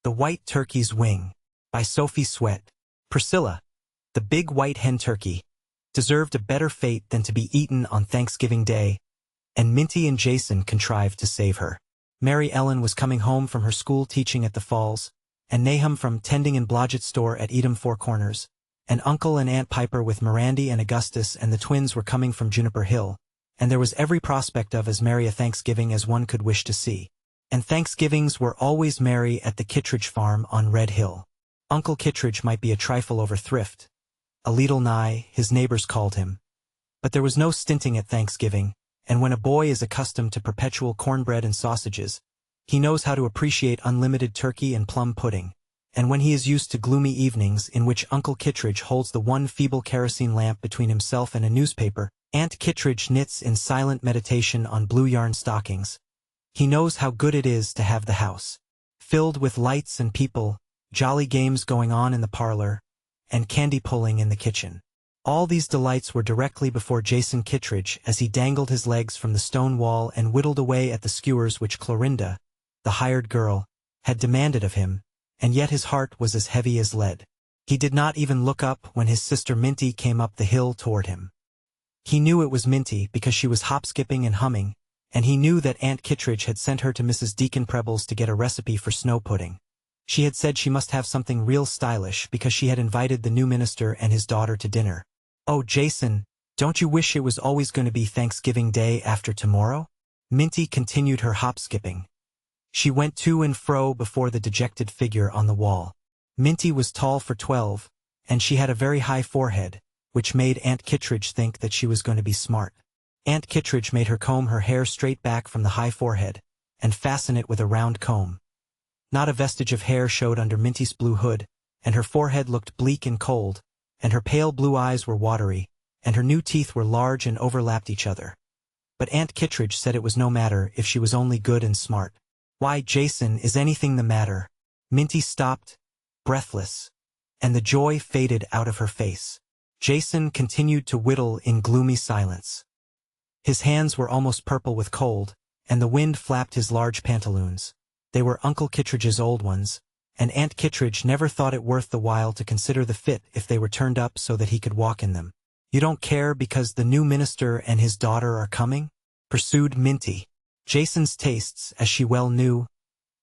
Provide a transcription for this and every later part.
The White Turkey's Wing, by Sophie Sweat. Priscilla, the big white hen turkey, deserved a better fate than to be eaten on Thanksgiving Day, and Minty and Jason contrived to save her. Mary Ellen was coming home from her school teaching at the Falls, and Nahum from tending in Blodgett's store at Edam Four Corners, and Uncle and Aunt Piper with Mirandy and Augustus and the twins were coming from Juniper Hill, and there was every prospect of as merry a Thanksgiving as one could wish to see. And Thanksgivings were always merry at the Kittredge farm on Red Hill. Uncle Kittredge might be a trifle over thrift, a leetle nigh, his neighbors called him. But there was no stinting at Thanksgiving, and when a boy is accustomed to perpetual cornbread and sausages, he knows how to appreciate unlimited turkey and plum pudding. And when he is used to gloomy evenings in which Uncle Kittredge holds the one feeble kerosene lamp between himself and a newspaper, Aunt Kittredge knits in silent meditation on blue yarn stockings, he knows how good it is to have the house filled with lights and people, jolly games going on in the parlor, and candy pulling in the kitchen. All these delights were directly before Jason Kittredge as he dangled his legs from the stone wall and whittled away at the skewers which Clorinda, the hired girl, had demanded of him, and yet his heart was as heavy as lead. He did not even look up when his sister Minty came up the hill toward him. He knew it was Minty because she was hop-skipping and humming, and he knew that Aunt Kittredge had sent her to Mrs. Deacon Preble's to get a recipe for snow pudding. She had said she must have something real stylish because she had invited the new minister and his daughter to dinner. "Oh, Jason, don't you wish it was always going to be Thanksgiving Day after tomorrow?" Minty continued her hop-skipping. She went to and fro before the dejected figure on the wall. Minty was tall for 12, and she had a very high forehead, which made Aunt Kittredge think that she was going to be smart. Aunt Kittredge made her comb her hair straight back from the high forehead, and fasten it with a round comb. Not a vestige of hair showed under Minty's blue hood, and her forehead looked bleak and cold, and her pale blue eyes were watery, and her new teeth were large and overlapped each other. But Aunt Kittredge said it was no matter if she was only good and smart. "Why, Jason, is anything the matter?" Minty stopped, breathless, and the joy faded out of her face. Jason continued to whittle in gloomy silence. His hands were almost purple with cold, and the wind flapped his large pantaloons. They were Uncle Kittredge's old ones, and Aunt Kittredge never thought it worth the while to consider the fit if they were turned up so that he could walk in them. "You don't care because the new minister and his daughter are coming?" pursued Minty. Jason's tastes, as she well knew,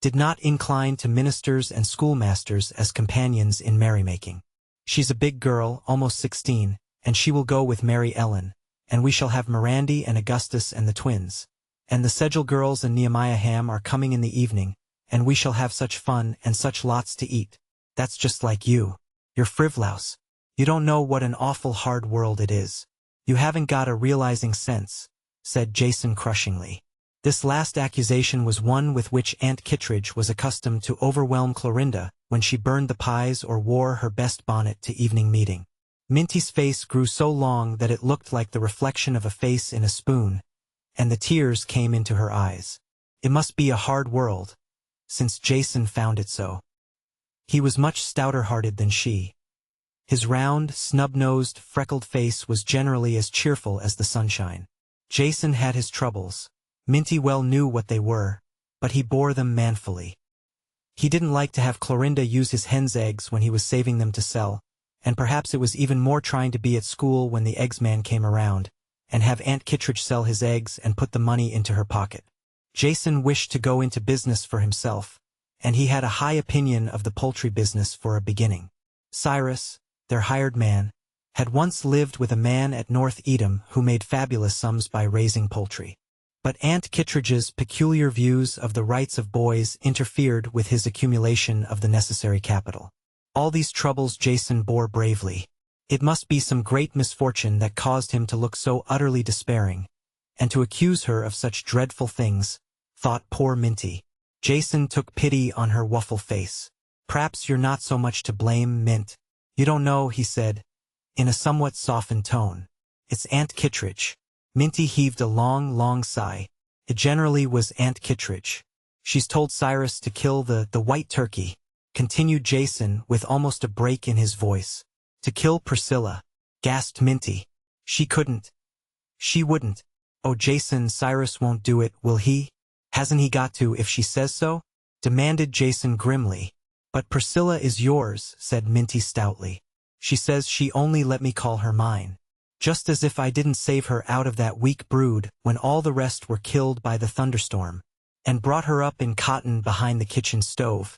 did not incline to ministers and schoolmasters as companions in merrymaking. "She's a big girl, almost 16, and she will go with Mary Ellen, and we shall have Mirandy and Augustus and the twins. And the Sedgel girls and Nehemiah Ham are coming in the evening, and we shall have such fun and such lots to eat." "That's just like you. You're frivolous. You don't know what an awful hard world it is. You haven't got a realizing sense," said Jason crushingly. This last accusation was one with which Aunt Kittredge was accustomed to overwhelm Clorinda when she burned the pies or wore her best bonnet to evening meeting. Minty's face grew so long that it looked like the reflection of a face in a spoon, and the tears came into her eyes. It must be a hard world, since Jason found it so. He was much stouter-hearted than she. His round, snub-nosed, freckled face was generally as cheerful as the sunshine. Jason had his troubles. Minty well knew what they were, but he bore them manfully. He didn't like to have Clorinda use his hen's eggs when he was saving them to sell, and perhaps it was even more trying to be at school when the eggsman came around, and have Aunt Kittredge sell his eggs and put the money into her pocket. Jason wished to go into business for himself, and he had a high opinion of the poultry business for a beginning. Cyrus, their hired man, had once lived with a man at North Edam who made fabulous sums by raising poultry. But Aunt Kittredge's peculiar views of the rights of boys interfered with his accumulation of the necessary capital. All these troubles Jason bore bravely. It must be some great misfortune that caused him to look so utterly despairing, and to accuse her of such dreadful things, thought poor Minty. Jason took pity on her waffle face. "P'raps you're not so much to blame, Mint. You don't know," he said, in a somewhat softened tone. "It's Aunt Kittredge." Minty heaved a long, long sigh. It generally was Aunt Kittredge. "She's told Cyrus to kill the white turkey," continued Jason with almost a break in his voice. "To kill Priscilla," gasped Minty. "She couldn't. She wouldn't." "Oh, Jason, Cyrus won't do it, will he? Hasn't he got to if she says so?" demanded Jason grimly. But Priscilla is yours, said Minty stoutly. She says she only let me call her mine. Just as if I didn't save her out of that weak brood when all the rest were killed by the thunderstorm, and brought her up in cotton behind the kitchen stove.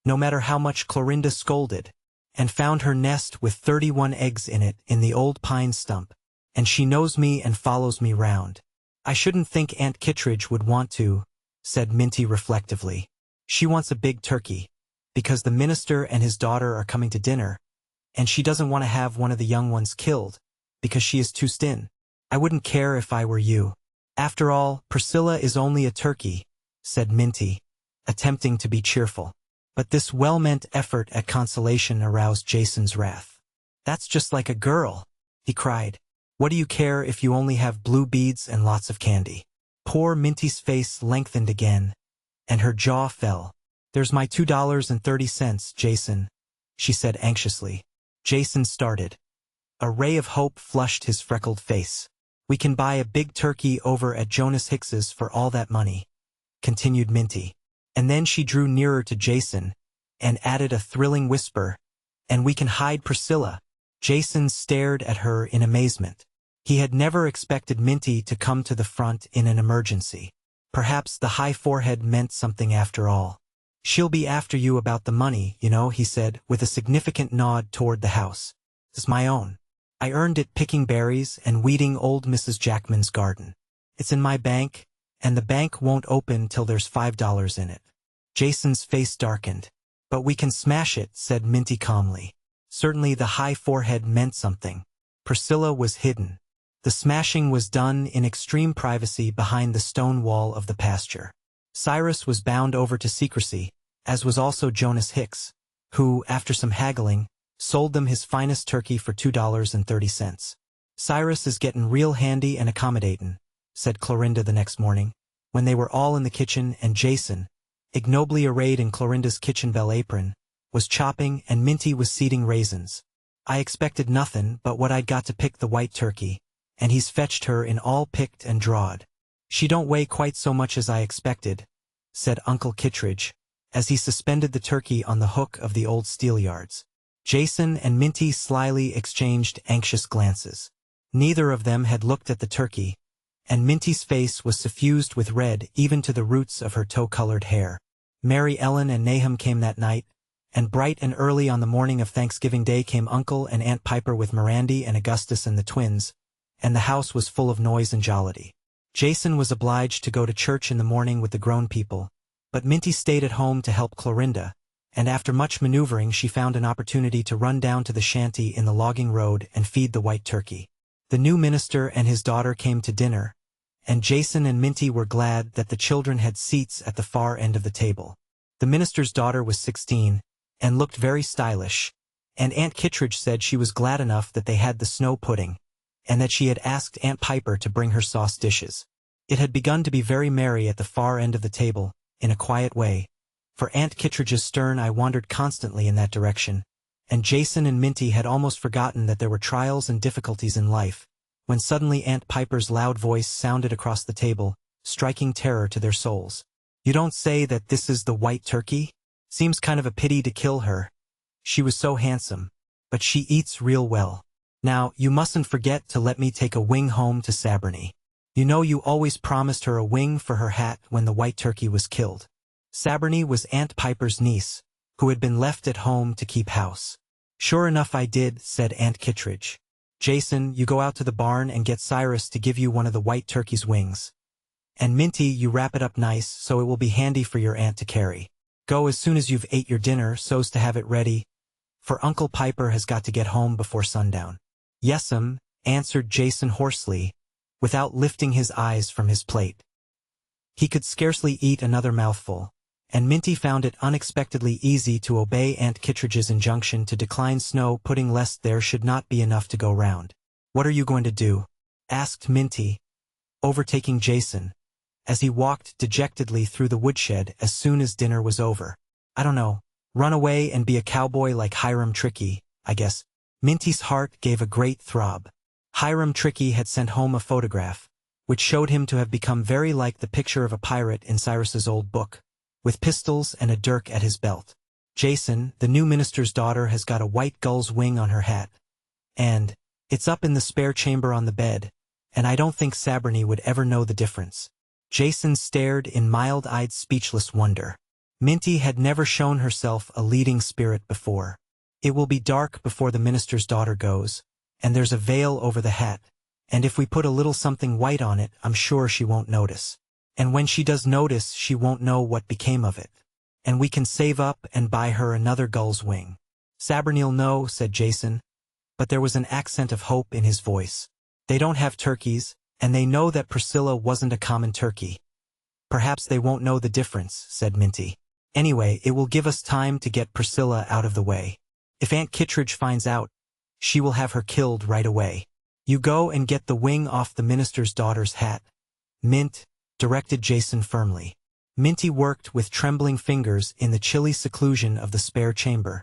No matter how much Clorinda scolded, and found her nest with 31 eggs in it in the old pine stump, and she knows me and follows me round. I shouldn't think Aunt Kittredge would want to, said Minty reflectively. She wants a big turkey, because the minister and his daughter are coming to dinner, and she doesn't want to have one of the young ones killed, because she is too thin. I wouldn't care if I were you. After all, Priscilla is only a turkey, said Minty, attempting to be cheerful. But this well-meant effort at consolation aroused Jason's wrath. That's just like a girl, he cried. What do you care if you only have blue beads and lots of candy? Poor Minty's face lengthened again, and her jaw fell. There's my $2.30, Jason, she said anxiously. Jason started. A ray of hope flushed his freckled face. We can buy a big turkey over at Jonas Hicks's for all that money, continued Minty. And then she drew nearer to Jason, and added a thrilling whisper, and we can hide Priscilla. Jason stared at her in amazement. He had never expected Minty to come to the front in an emergency. Perhaps the high forehead meant something after all. She'll be after you about the money, you know, he said, with a significant nod toward the house. It's my own. I earned it picking berries and weeding old Mrs. Jackman's garden. It's in my bank, and the bank won't open till there's $5 in it. Jason's face darkened. But we can smash it, said Minty calmly. Certainly the high forehead meant something. Priscilla was hidden. The smashing was done in extreme privacy behind the stone wall of the pasture. Cyrus was bound over to secrecy, as was also Jonas Hicks, who, after some haggling, sold them his finest turkey for $2.30. Cyrus is gettin' real handy and accommodatin', said Clorinda the next morning, when they were all in the kitchen and Jason, ignobly arrayed in Clorinda's kitchen belle apron, was chopping and Minty was seeding raisins. I expected nothin' but what I'd got to pick the white turkey, and he's fetched her in all picked and drawed. She don't weigh quite so much as I expected, said Uncle Kittredge, as he suspended the turkey on the hook of the old steelyards. Jason and Minty slyly exchanged anxious glances. Neither of them had looked at the turkey, and Minty's face was suffused with red even to the roots of her tow-colored hair. Mary Ellen and Nahum came that night, and bright and early on the morning of Thanksgiving Day came Uncle and Aunt Piper with Mirandy and Augustus and the twins, and the house was full of noise and jollity. Jason was obliged to go to church in the morning with the grown people, but Minty stayed at home to help Clorinda, and after much maneuvering she found an opportunity to run down to the shanty in the logging road and feed the white turkey. The new minister and his daughter came to dinner, and Jason and Minty were glad that the children had seats at the far end of the table. The minister's daughter was 16, and looked very stylish, and Aunt Kittredge said she was glad enough that they had the snow pudding, and that she had asked Aunt Piper to bring her sauce dishes. It had begun to be very merry at the far end of the table, in a quiet way, for Aunt Kittredge's stern eye wandered constantly in that direction, and Jason and Minty had almost forgotten that there were trials and difficulties in life, when suddenly Aunt Piper's loud voice sounded across the table, striking terror to their souls. You don't say that this is the white turkey? Seems kind of a pity to kill her. She was so handsome, but she eats real well. Now, you mustn't forget to let me take a wing home to Sabriny. You know you always promised her a wing for her hat when the white turkey was killed. Sabriny was Aunt Piper's niece, who had been left at home to keep house. Sure enough I did, said Aunt Kittredge. Jason, you go out to the barn and get Cyrus to give you one of the white turkey's wings. And Minty, you wrap it up nice so it will be handy for your aunt to carry. Go as soon as you've ate your dinner so's to have it ready, for Uncle Piper has got to get home before sundown. Yes'm, answered Jason hoarsely, without lifting his eyes from his plate. He could scarcely eat another mouthful, and Minty found it unexpectedly easy to obey Aunt Kittredge's injunction to decline snow pudding lest there should not be enough to go round. What are you going to do? Asked Minty, overtaking Jason, as he walked dejectedly through the woodshed as soon as dinner was over. I don't know. Run away and be a cowboy like Hiram Trickey, I guess. Minty's heart gave a great throb. Hiram Trickey had sent home a photograph, which showed him to have become very like the picture of a pirate in Cyrus's old book, with pistols and a dirk at his belt. Jason, the new minister's daughter, has got a white gull's wing on her hat. And it's up in the spare chamber on the bed, and I don't think Sabrina would ever know the difference." Jason stared in mild-eyed speechless wonder. Minty had never shown herself a leading spirit before. "It will be dark before the minister's daughter goes, and there's a veil over the hat, and if we put a little something white on it, I'm sure she won't notice. And when she does notice, she won't know what became of it. And we can save up and buy her another gull's wing." "Sabrina'll know," said Jason, but there was an accent of hope in his voice. "They don't have turkeys, and they know that Priscilla wasn't a common turkey." "Perhaps they won't know the difference," said Minty. "Anyway, it will give us time to get Priscilla out of the way. If Aunt Kittredge finds out, she will have her killed right away. You go and get the wing off the minister's daughter's hat." "Mint," directed Jason firmly. Minty worked with trembling fingers in the chilly seclusion of the spare chamber.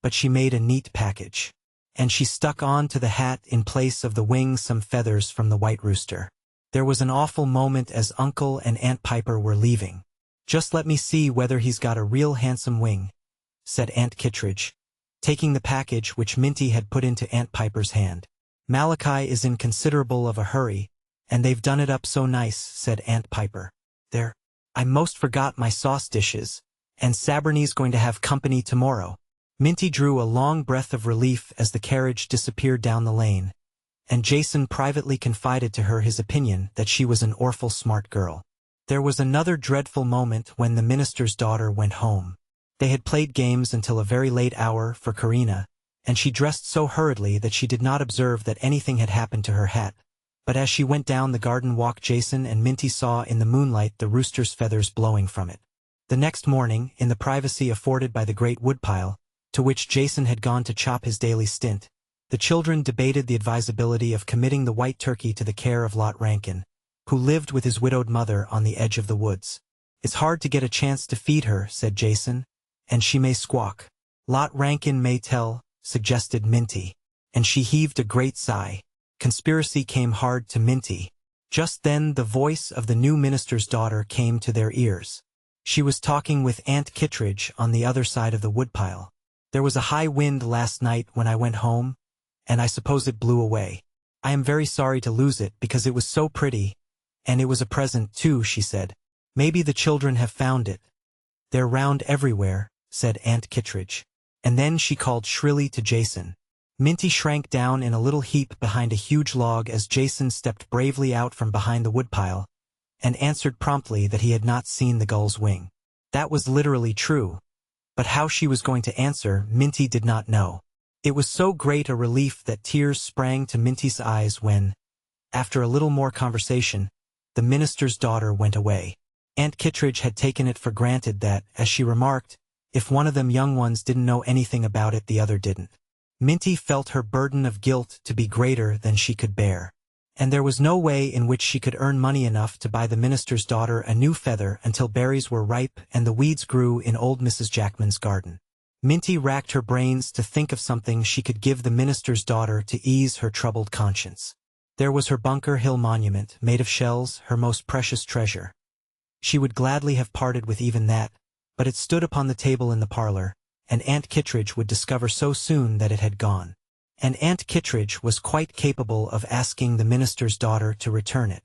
But she made a neat package. And she stuck on to the hat in place of the wing some feathers from the white rooster. There was an awful moment as Uncle and Aunt Piper were leaving. "Just let me see whether he's got a real handsome wing," said Aunt Kittredge, taking the package which Minty had put into Aunt Piper's hand. "Malachi is in considerable of a hurry, and they've done it up so nice," said Aunt Piper. "There, I most forgot my sauce dishes, and Sabrina's going to have company tomorrow." Minty drew a long breath of relief as the carriage disappeared down the lane, and Jason privately confided to her his opinion that she was an orful smart girl. There was another dreadful moment when the minister's daughter went home. They had played games until a very late hour for Karina, and she dressed so hurriedly that she did not observe that anything had happened to her hat. But as she went down the garden walk, Jason and Minty saw in the moonlight the rooster's feathers blowing from it. The next morning, in the privacy afforded by the great woodpile, to which Jason had gone to chop his daily stint, the children debated the advisability of committing the white turkey to the care of Lot Rankin, who lived with his widowed mother on the edge of the woods. "It's hard to get a chance to feed her," said Jason, "and she may squawk." "Lot Rankin may tell," suggested Minty, and she heaved a great sigh. Conspiracy came hard to Minty. Just then the voice of the new minister's daughter came to their ears. She was talking with Aunt Kittredge on the other side of the woodpile. "There was a high wind last night when I went home, and I suppose it blew away. I am very sorry to lose it because it was so pretty, and it was a present too," she said. "Maybe the children have found it." "They're round everywhere," said Aunt Kittredge. And then she called shrilly to Jason. Minty shrank down in a little heap behind a huge log as Jason stepped bravely out from behind the woodpile, and answered promptly that he had not seen the gull's wing. That was literally true. But how she was going to answer, Minty did not know. It was so great a relief that tears sprang to Minty's eyes when, after a little more conversation, the minister's daughter went away. Aunt Kittredge had taken it for granted that, as she remarked, if one of them young ones didn't know anything about it, the other didn't. Minty felt her burden of guilt to be greater than she could bear. And there was no way in which she could earn money enough to buy the minister's daughter a new feather until berries were ripe and the weeds grew in old Mrs. Jackman's garden. Minty racked her brains to think of something she could give the minister's daughter to ease her troubled conscience. There was her Bunker Hill monument, made of shells, her most precious treasure. She would gladly have parted with even that, but it stood upon the table in the parlor, and Aunt Kittredge would discover so soon that it had gone. And Aunt Kittredge was quite capable of asking the minister's daughter to return it.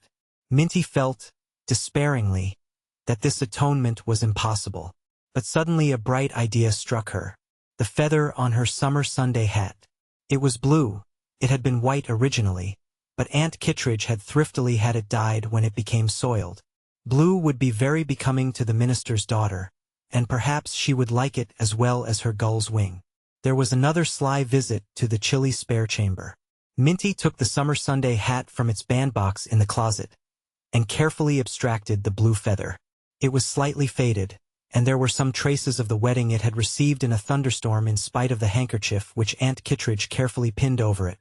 Minty felt, despairingly, that this atonement was impossible. But suddenly a bright idea struck her. The feather on her summer Sunday hat. It was blue. It had been white originally, but Aunt Kittredge had thriftily had it dyed when it became soiled. Blue would be very becoming to the minister's daughter, and perhaps she would like it as well as her gull's wing. There was another sly visit to the chilly spare chamber. Minty took the summer Sunday hat from its bandbox in the closet, and carefully abstracted the blue feather. It was slightly faded, and there were some traces of the wetting it had received in a thunderstorm in spite of the handkerchief which Aunt Kittredge carefully pinned over it.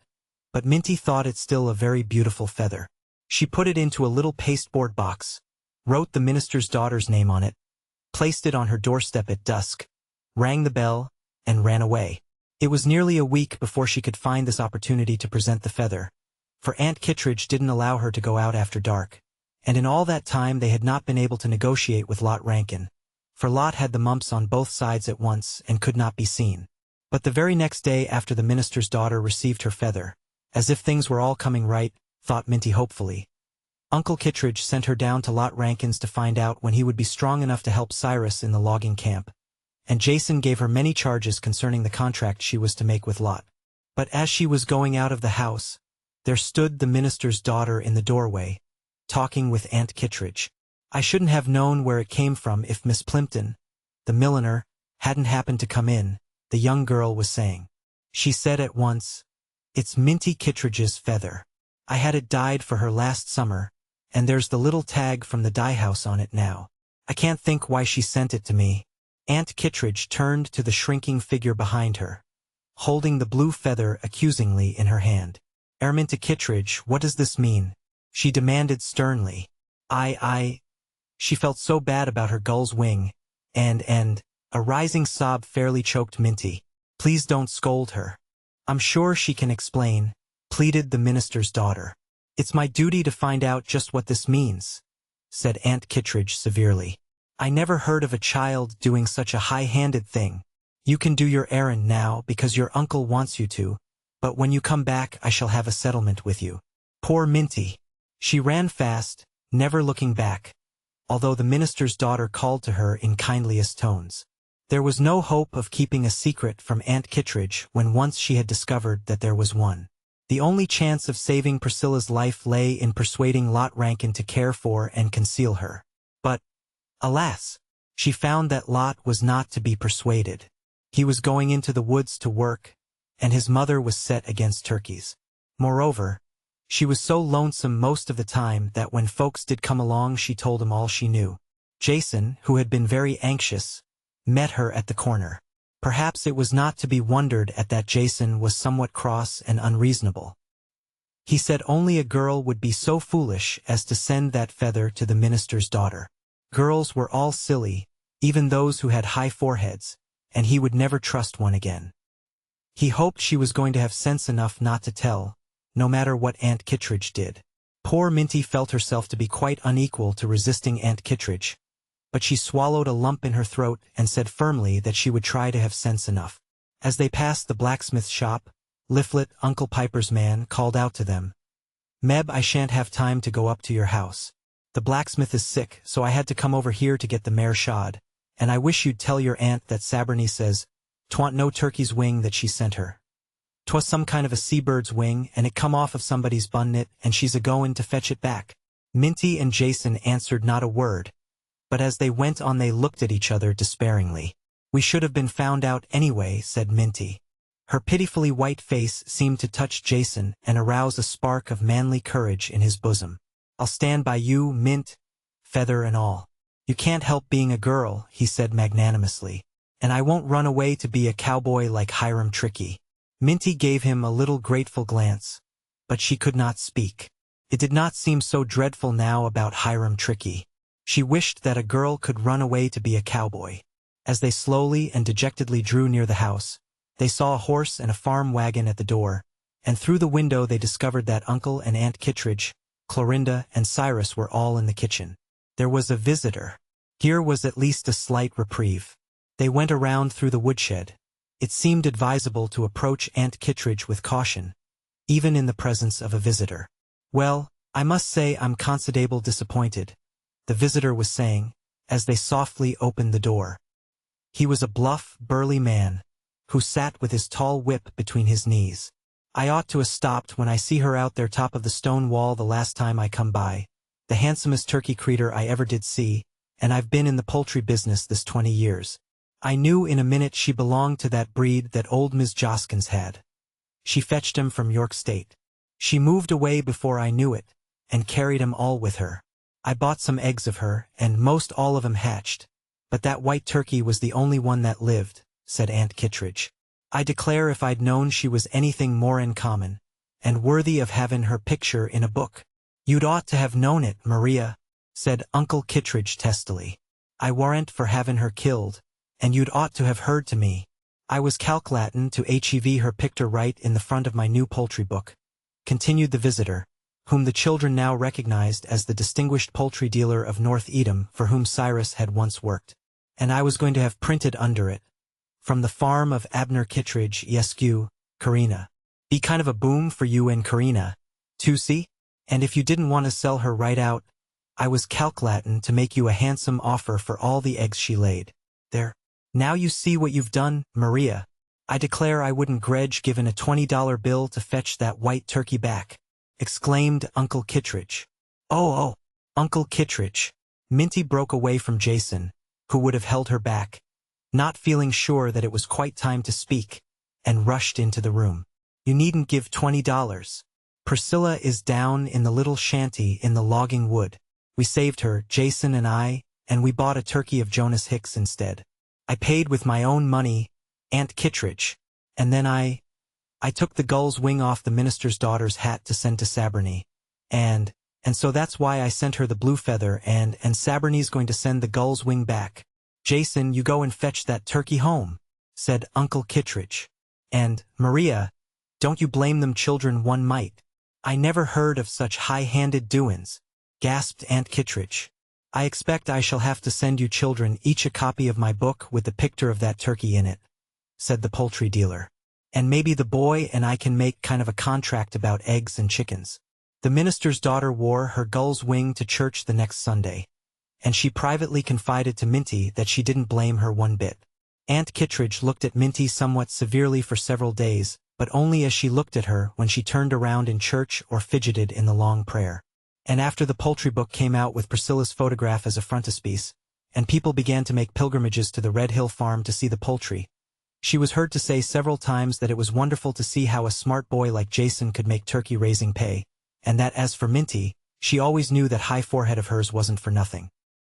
But Minty thought it still a very beautiful feather. She put it into a little pasteboard box, wrote the minister's daughter's name on it, placed it on her doorstep at dusk, rang the bell, and ran away. It was nearly a week before she could find this opportunity to present the feather, for Aunt Kittredge didn't allow her to go out after dark, and in all that time they had not been able to negotiate with Lot Rankin, for Lot had the mumps on both sides at once and could not be seen. But the very next day after the minister's daughter received her feather, as if things were all coming right, thought Minty hopefully, Uncle Kittredge sent her down to Lot Rankin's to find out when he would be strong enough to help Cyrus in the logging camp, and Jason gave her many charges concerning the contract she was to make with Lot. But as she was going out of the house, there stood the minister's daughter in the doorway, talking with Aunt Kittredge. I shouldn't have known where it came from if Miss Plimpton, the milliner, hadn't happened to come in, the young girl was saying. She said at once, "It's Minty Kittredge's feather. I had it dyed for her last summer, and there's the little tag from the dye house on it now. I can't think why she sent it to me." Aunt Kittredge turned to the shrinking figure behind her, holding the blue feather accusingly in her hand. "Minty Kittredge, what does this mean?" she demanded sternly. She felt so bad about her gull's wing, and a rising sob fairly choked Minty. "Please don't scold her. I'm sure she can explain," pleaded the minister's daughter. "It's my duty to find out just what this means," said Aunt Kittredge severely. "I never heard of a child doing such a high-handed thing. You can do your errand now because your uncle wants you to, but when you come back I shall have a settlement with you." Poor Minty. She ran fast, never looking back, although the minister's daughter called to her in kindliest tones. There was no hope of keeping a secret from Aunt Kittredge when once she had discovered that there was one. The only chance of saving Priscilla's life lay in persuading Lot Rankin to care for and conceal her. But, alas, she found that Lot was not to be persuaded. He was going into the woods to work, and his mother was set against turkeys. Moreover, she was so lonesome most of the time that when folks did come along she told them all she knew. Jason, who had been very anxious, met her at the corner. Perhaps it was not to be wondered at that Jason was somewhat cross and unreasonable. He said only a girl would be so foolish as to send that feather to the minister's daughter. Girls were all silly, even those who had high foreheads, and he would never trust one again. He hoped she was going to have sense enough not to tell, no matter what Aunt Kittredge did. Poor Minty felt herself to be quite unequal to resisting Aunt Kittredge, but she swallowed a lump in her throat and said firmly that she would try to have sense enough. As they passed the blacksmith's shop, Lifflet, Uncle Piper's man, called out to them, "Meb, I shan't have time to go up to your house. The blacksmith is sick, so I had to come over here to get the mare shod, and I wish you'd tell your aunt that Saberny says 'twant no turkey's wing that she sent her. 'Twas some kind of a seabird's wing, and it come off of somebody's bunnit, and she's a-goin' to fetch it back." Minty and Jason answered not a word, but as they went on they looked at each other despairingly. "We should have been found out anyway," said Minty. Her pitifully white face seemed to touch Jason and arouse a spark of manly courage in his bosom. "I'll stand by you, Mint, feather and all. You can't help being a girl," he said magnanimously, "and I won't run away to be a cowboy like Hiram Tricky." Minty gave him a little grateful glance, but she could not speak. It did not seem so dreadful now about Hiram Tricky. She wished that a girl could run away to be a cowboy. As they slowly and dejectedly drew near the house, they saw a horse and a farm wagon at the door, and through the window they discovered that Uncle and Aunt Kittredge, Clorinda, and Cyrus were all in the kitchen. There was a visitor. Here was at least a slight reprieve. They went around through the woodshed. It seemed advisable to approach Aunt Kittredge with caution, even in the presence of a visitor. "Well, I must say I'm considerable disappointed," the visitor was saying, as they softly opened the door. He was a bluff, burly man, who sat with his tall whip between his knees. "I ought to 'a' stopped when I see her out there top of the stone wall the last time I come by. The handsomest turkey creeter I ever did see, and I've been in the poultry business this 20 years. I knew in a minute she belonged to that breed that old Mis' Joskins had. She fetched 'em from York State. She moved away before I knew it, and carried 'em all with her. I bought some eggs of her, and most all of 'em hatched, but that white turkey was the only one that lived," said Aunt Kittredge. "I declare if I'd known she was anything more uncommon, and worthy of having her picture in a book." "You'd ought to have known it, Maria," said Uncle Kittredge testily. "I warrant for having her killed, and you'd ought to have heard to me. I was calculatin' to hev her picter right in the front of my new poultry book," continued the visitor, whom the children now recognized as the distinguished poultry dealer of North Edom for whom Cyrus had once worked. and I was going to have printed under it, "From the farm of Abner Kittredge, Yescu, Karina." Be kind of a boom for you and Karina, too, see? And if you didn't want to sell her right out, I was calculatin' to make you a handsome offer for all the eggs she laid. There. Now you see what you've done, Maria. I declare I wouldn't grudge giving a $20 bill to fetch that white turkey back, exclaimed Uncle Kittredge. Oh, Uncle Kittredge. Minty broke away from Jason, who would have held her back, not feeling sure that it was quite time to speak, and rushed into the room. You needn't give $20. Priscilla is down in the little shanty in the logging wood. We saved her, Jason and I, and we bought a turkey of Jonas Hicks instead. I paid with my own money, Aunt Kittredge, and then I took the gull's wing off the minister's daughter's hat to send to Saberny, and so that's why I sent her the blue feather, and Saberny's going to send the gull's wing back. Jason, you go and fetch that turkey home, said Uncle Kittredge. And, Maria, don't you blame them children one mite. I never heard of such high-handed doin's, gasped Aunt Kittredge. I expect I shall have to send you children each a copy of my book with the picture of that turkey in it, said the poultry dealer. And maybe the boy and I can make kind of a contract about eggs and chickens. The minister's daughter wore her gull's wing to church the next Sunday, and she privately confided to Minty that she didn't blame her one bit. Aunt Kittredge looked at Minty somewhat severely for several days, but only as she looked at her when she turned around in church or fidgeted in the long prayer. And after the poultry book came out with Priscilla's photograph as a frontispiece, and people began to make pilgrimages to the Red Hill farm to see the poultry, she was heard to say several times that it was wonderful to see how a smart boy like Jason could make turkey raising pay, and that as for Minty, she always knew that high forehead of hers wasn't for nothing.